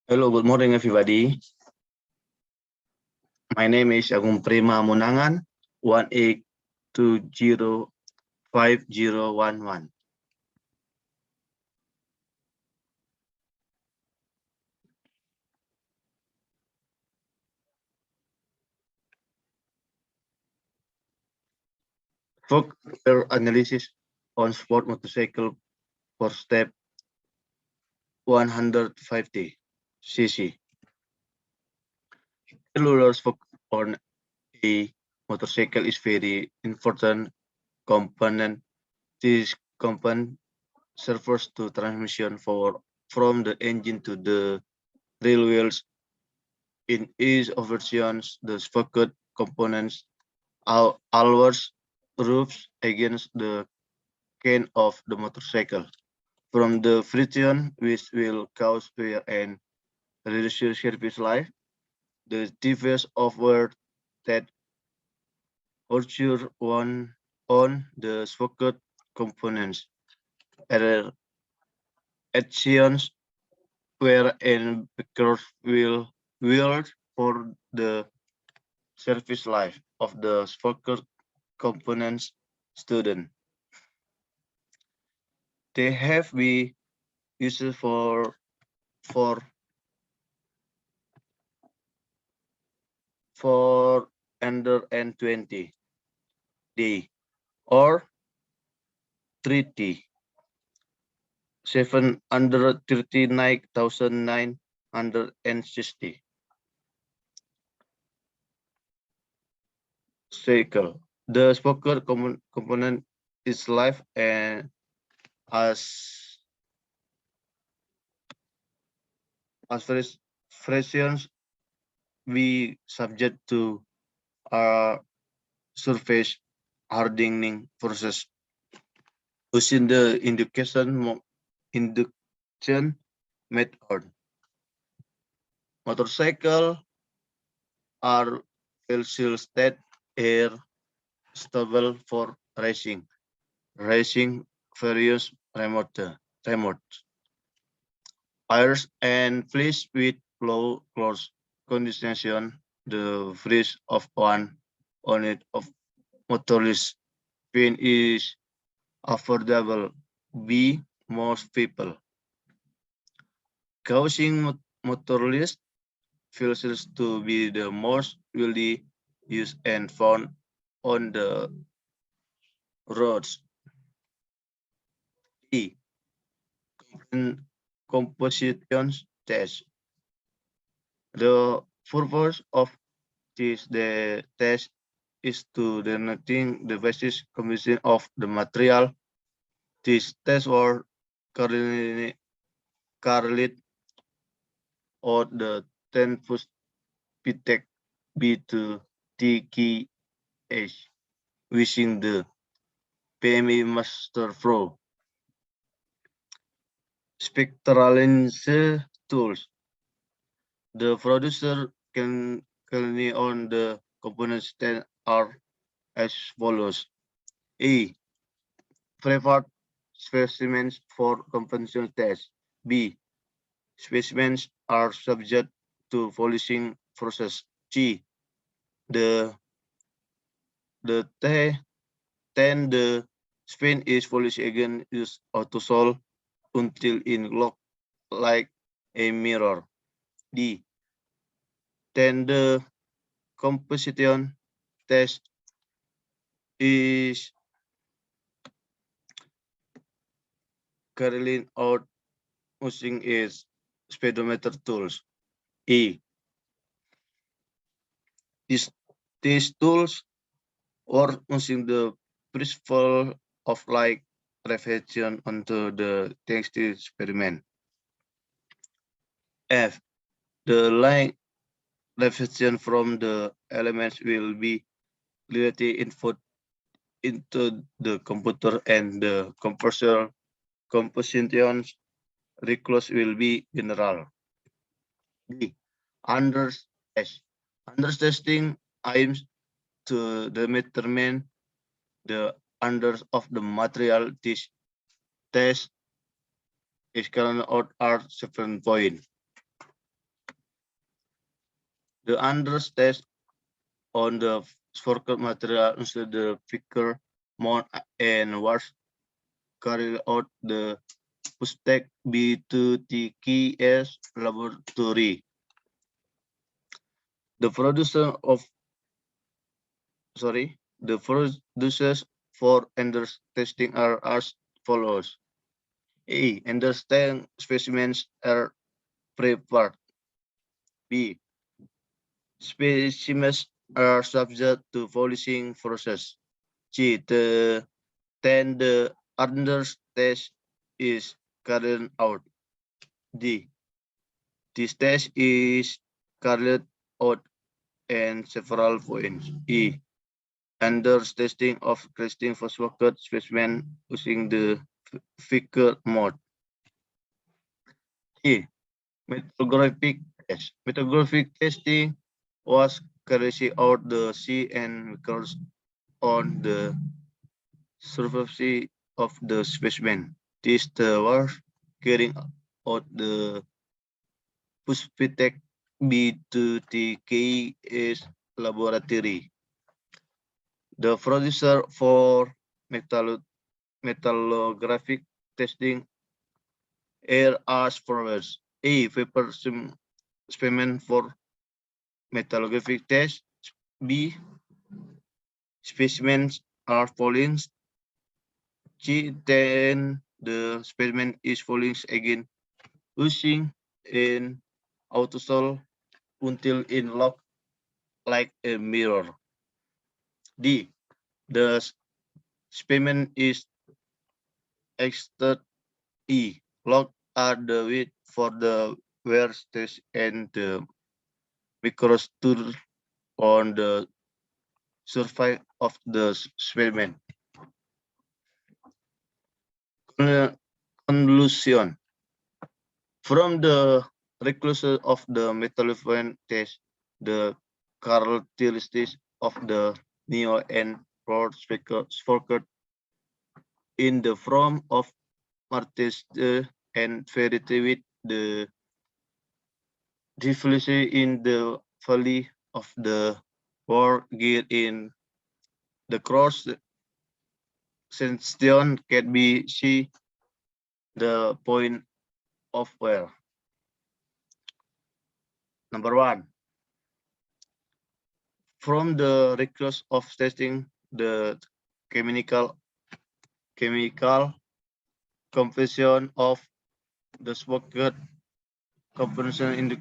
Hello, good morning, everybody. My name is Agung Prima Munangan, 18205011. Further analysis on sport motorcycle for step 150 cc. Rulers on a motorcycle is very important component. This component serves to transmission from the engine to the rail wheels. In each of versions, the spocket components always rubs against the cane of the motorcycle. From the friction, which will cause wear and reduce service life, the device offered that occur on the spocket components are actions where and because will for the surface life of the spocket components student. They have been used for for under and 20D or 3T 739,960 cycle. The spoken component is life and as fractions we subject to a surface hardening process using the induction method. Motorcycle are well state air stable for racing. Racing various remote fires and fleece with low close condensation. The freeze of one on it of motorist pin is affordable. B most people causing motorist vehicles to be the most widely used and found on the roads. E. Composition test. The purpose of the test is to determine the basis composition of the material. This test was correlate or the 10 first PTEC B to TKH using the PME Master Pro spectralense tools. The producer can currently on the components that are as follows. A. Prepared specimens for conventional test. B. Specimens are subject to polishing process. G. The the spin is polished again is autosol until in lock like a mirror. D. Then the composition test is carried out using its speedometer tools. E. These tools or using the principle of light reflection onto the text experiment. F. The light reflection from the elements will be clearly input into the computer and the composition recluse will be general. B. Under test. Under testing aims to determine the under of the material. This test is carried out at 7 point. The Anders test on the spherical material inside the figure mount and was carried out the Pustek B2TKS laboratory. The producers for Anders testing are as follows. A. Anders test specimens are prepared. B. Specimens are subject to polishing process. C. The Anders test is carried out. D. This test is carried out and several points. E. Anders testing of crystalline phosphate specimen using the figure mode. E. Metrographic test. Metrographic testing was carrying out the sea and records on the surface of the specimen. This was carrying out the Puspitec B2TKS laboratory. The producer for metallographic testing are as follows. A. Paper specimen for metallographic test. B. Specimens are polished. C. Then the specimen is polished again using an autosol until it looks like a mirror. D. The specimen is extruded. E. Locked are the width for the wear stage and the microstructure on the surface of the specimen. Conclusion. From the reclusion of the metallophone test, the characteristics of the neo and broad spectrum in the form of Martes and ferrite with the diffusion in the valley of the war gear in the cross section can be see the point of wear. Number one, from the records of testing the chemical composition of the smoker composition in the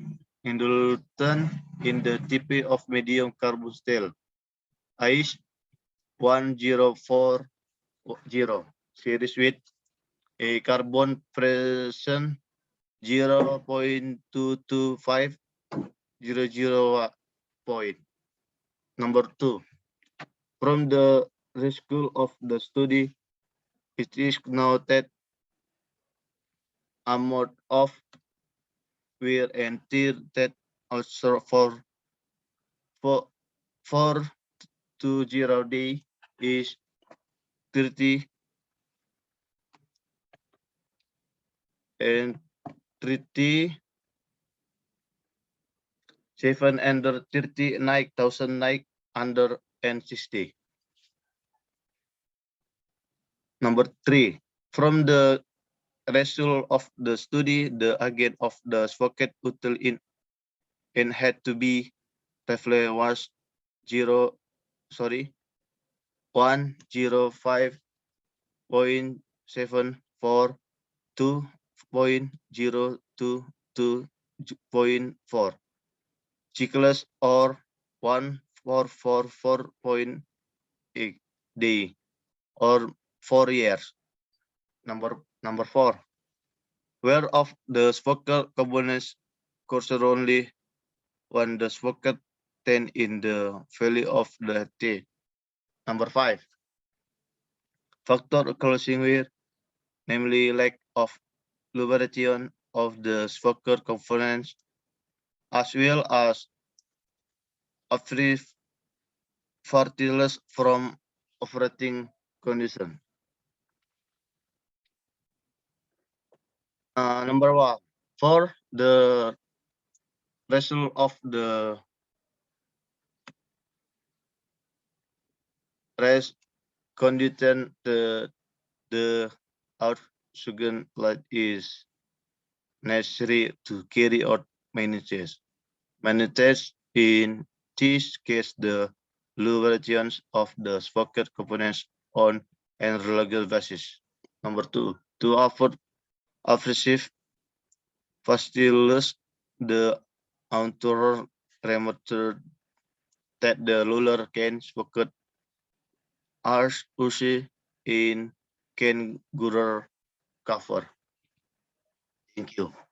indulgent in the TP of medium carbon steel ICE 1040 series with a carbon present 0.22500 point. Number two, from the result of the study, it is noted amount of wear and tear that also for 420D is 30 and 37 under 30 Nike 1000 Nike under and 60. Number three, from the result of the study, the agent of the socket util in had to be roughly was 105.74 2.022.4 cycles or 1444.8 day or 4 years. Number four, where of the focal components correspondingly when the socket 10 in the value of the T. Number five, factor closing wear, namely lack of lubrication of the socket components, as well as free fertilizers from operating condition. Number one, for the result of the rest condition the oxygen light is necessary to carry out many tests. Many tests in this case the lubrications of the sprocket components on an regular basis. Number two, to avoid abrasive fastidious, the outer remote that the roller can sprocket are used in kangaroo cover. Thank you.